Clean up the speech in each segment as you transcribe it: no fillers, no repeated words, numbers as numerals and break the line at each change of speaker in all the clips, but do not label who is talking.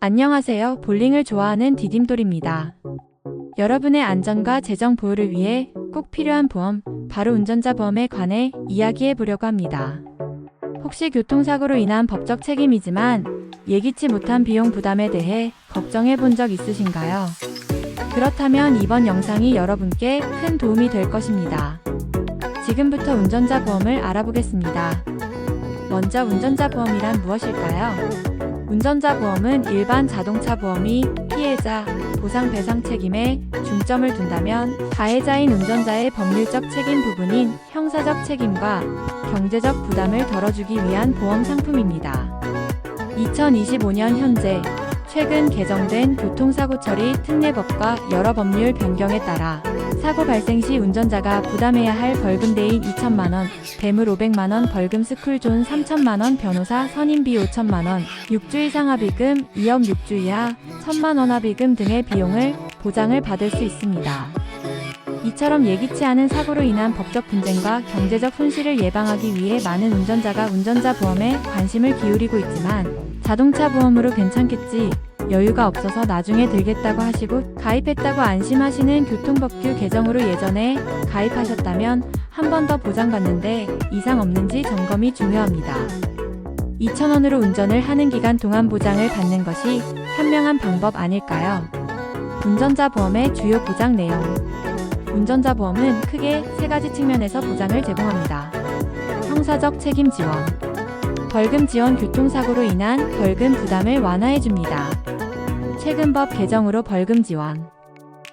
안녕하세요. 볼링을 좋아하는 디딤돌입니다. 여러분의 안전과 재정 보호를 위해 꼭 필요한 보험, 바로 운전자 보험에 관해 이야기해 보려고 합니다. 혹시 교통사고로 인한 법적 책임이지만 예기치 못한 비용 부담에 대해 걱정해 본 적 있으신가요? 그렇다면 이번 영상이 여러분께 큰 도움이 될 것입니다. 지금부터 운전자 보험을 알아보겠습니다. 먼저 운전자 보험이란 무엇일까요? 운전자 보험은 일반 자동차 보험이 피해자, 보상 배상 책임에 중점을 둔다면 가해자인 운전자의 법률적 책임 부분인 형사적 책임과 경제적 부담을 덜어주기 위한 보험 상품입니다. 2025년 현재 최근 개정된 교통사고 처리 특례법과 여러 법률 변경에 따라 사고 발생 시 운전자가 부담해야 할 벌금 대인 2천만원, 대물 500만원, 벌금 스쿨존 3천만원, 변호사 선임비 5천만원, 6주 이상 합의금, 2억 6주 이하 1천만원 합의금 등의 비용을 보장을 받을 수 있습니다. 이처럼 예기치 않은 사고로 인한 법적 분쟁과 경제적 손실을 예방하기 위해 많은 운전자가 운전자 보험에 관심을 기울이고 있지만 자동차 보험으로 괜찮겠지, 여유가 없어서 나중에 들겠다고 하시고 가입했다고 안심하시는 교통법규 개정으로 예전에 가입하셨다면 한 번 더 보장받는데 이상 없는지 점검이 중요합니다. 2,000원으로 운전을 하는 기간 동안 보장을 받는 것이 현명한 방법 아닐까요? 운전자 보험의 주요 보장 내용. 운전자 보험은 크게 세 가지 측면에서 보장을 제공합니다. 형사적 책임 지원. 벌금 지원, 교통사고로 인한 벌금 부담을 완화해줍니다. 최근 법 개정으로 벌금 지원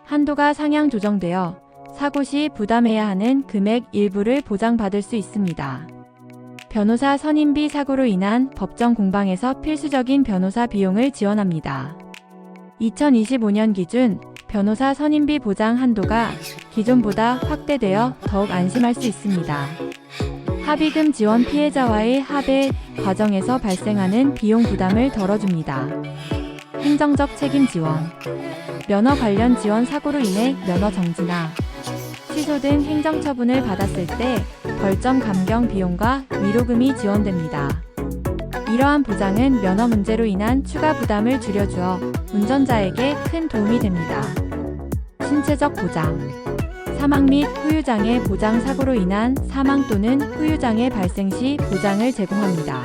한도가 상향 조정되어 사고 시 부담해야 하는 금액 일부를 보장받을 수 있습니다. 변호사 선임비, 사고로 인한 법정 공방에서 필수적인 변호사 비용을 지원합니다. 2025년 기준 변호사 선임비 보장 한도가 기존보다 확대되어 더욱 안심할 수 있습니다. 합의금 지원, 피해자와의 합의 과정에서 발생하는 비용 부담을 덜어줍니다. 행정적 책임 지원. 면허 관련 지원, 사고로 인해 면허 정지나 취소 등 행정 처분을 받았을 때 벌점 감경 비용과 위로금이 지원됩니다. 이러한 보장은 면허 문제로 인한 추가 부담을 줄여주어 운전자에게 큰 도움이 됩니다. 신체적 보장. 사망 및 후유장애 보장, 사고로 인한 사망 또는 후유장애 발생 시 보장을 제공합니다.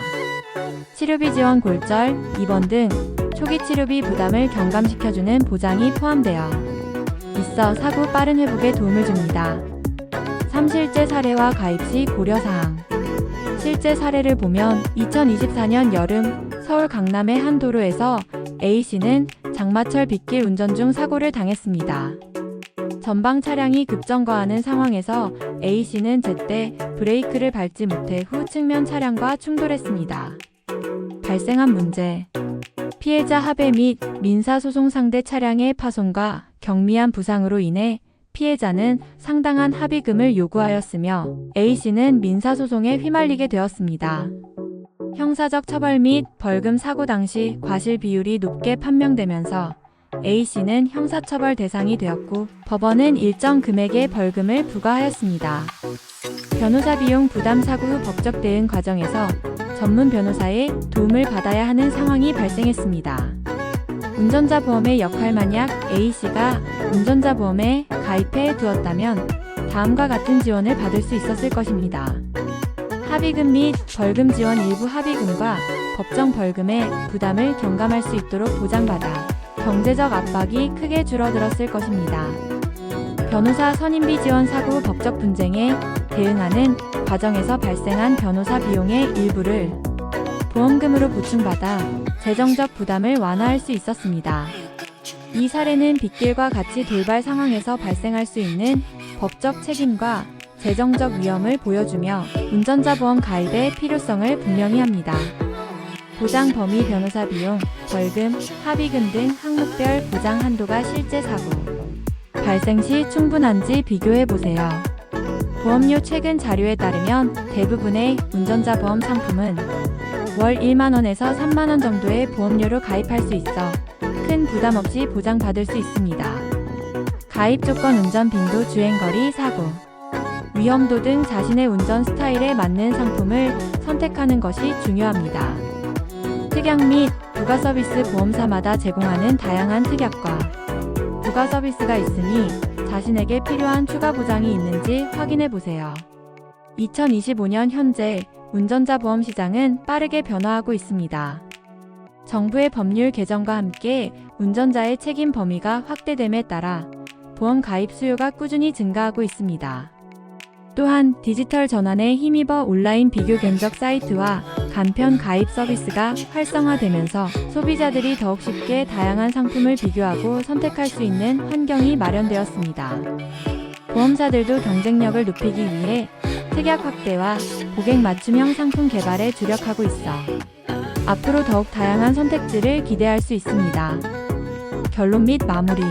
치료비 지원, 골절, 입원 등 초기 치료비 부담을 경감시켜주는 보장이 포함되어 있어 사고 빠른 회복에 도움을 줍니다. 3. 실제 사례와 가입 시 고려사항. 실제 사례를 보면 2024년 여름 서울 강남의 한 도로에서 A씨는 장마철 빗길 운전 중 사고를 당했습니다. 전방 차량이 급정거하는 상황에서 A씨는 제때 브레이크를 밟지 못해 후 측면 차량과 충돌했습니다. 발생한 문제. 피해자 합의 및 민사소송 상대 차량의 파손과 경미한 부상으로 인해 피해자는 상당한 합의금을 요구하였으며 A씨는 민사소송에 휘말리게 되었습니다. 형사적 처벌 및 벌금. 사고 당시 과실 비율이 높게 판명되면서 A씨는 형사처벌 대상이 되었고 법원은 일정 금액의 벌금을 부과하였습니다. 변호사 비용 부담. 사고 후 법적 대응 과정에서 전문 변호사의 도움을 받아야 하는 상황이 발생했습니다. 운전자 보험의 역할. 만약 A씨가 운전자 보험에 가입해 두었다면 다음과 같은 지원을 받을 수 있었을 것입니다. 합의금 및 벌금 지원. 일부 합의금과 법정 벌금의 부담을 경감할 수 있도록 보장받아 경제적 압박이 크게 줄어들었을 것입니다. 변호사 선임비 지원. 사고 후 법적 분쟁에 대응하는 과정에서 발생한 변호사 비용의 일부를 보험금으로 보충받아 재정적 부담을 완화할 수 있었습니다. 이 사례는 빗길과 같이 돌발 상황에서 발생할 수 있는 법적 책임과 재정적 위험을 보여주며 운전자 보험 가입의 필요성을 분명히 합니다. 보장 범위. 변호사 비용, 벌금, 합의금 등 항목별 보장 한도가 실제 사고 발생 시 충분한지 비교해 보세요. 보험료. 최근 자료에 따르면 대부분의 운전자 보험 상품은 월 1만원에서 3만원 정도의 보험료로 가입할 수 있어 큰 부담 없이 보장받을 수 있습니다. 가입 조건. 운전 빈도, 주행거리, 사고 위험도 등 자신의 운전 스타일에 맞는 상품을 선택하는 것이 중요합니다. 특약 및 부가 서비스 보험사마다 제공하는 다양한 특약과 부가 서비스가 있으니 자신에게 필요한 추가 보장이 있는지 확인해 보세요. 2025년 현재 운전자 보험 시장은 빠르게 변화하고 있습니다. 정부의 법률 개정과 함께 운전자의 책임 범위가 확대됨에 따라 보험 가입 수요가 꾸준히 증가하고 있습니다. 또한 디지털 전환에 힘입어 온라인 비교 견적 사이트와 간편 가입 서비스가 활성화되면서 소비자들이 더욱 쉽게 다양한 상품을 비교하고 선택할 수 있는 환경이 마련되었습니다. 보험사들도 경쟁력을 높이기 위해 특약 확대와 고객 맞춤형 상품 개발에 주력하고 있어 앞으로 더욱 다양한 선택지를 기대할 수 있습니다. 결론 및 마무리.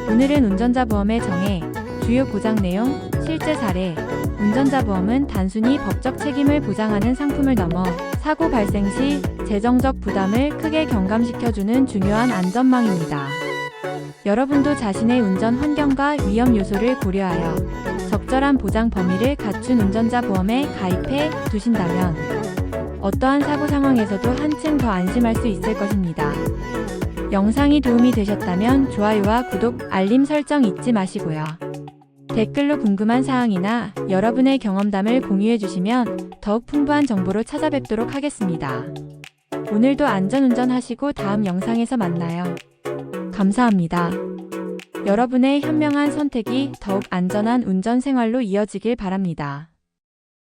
오늘은 운전자 보험의 정의, 주요 보장 내용, 실제 사례. 운전자 보험은 단순히 법적 책임을 보장하는 상품을 넘어 사고 발생 시 재정적 부담을 크게 경감시켜주는 중요한 안전망입니다. 여러분도 자신의 운전 환경과 위험 요소를 고려하여 적절한 보장 범위를 갖춘 운전자 보험에 가입해 두신다면 어떠한 사고 상황에서도 한층 더 안심할 수 있을 것입니다. 영상이 도움이 되셨다면 좋아요와 구독, 알림 설정 잊지 마시고요. 댓글로 궁금한 사항이나 여러분의 경험담을 공유해 주시면 더욱 풍부한 정보로 찾아뵙도록 하겠습니다. 오늘도 안전운전 하시고 다음 영상에서 만나요. 감사합니다. 여러분의 현명한 선택이 더욱 안전한 운전 생활로 이어지길 바랍니다.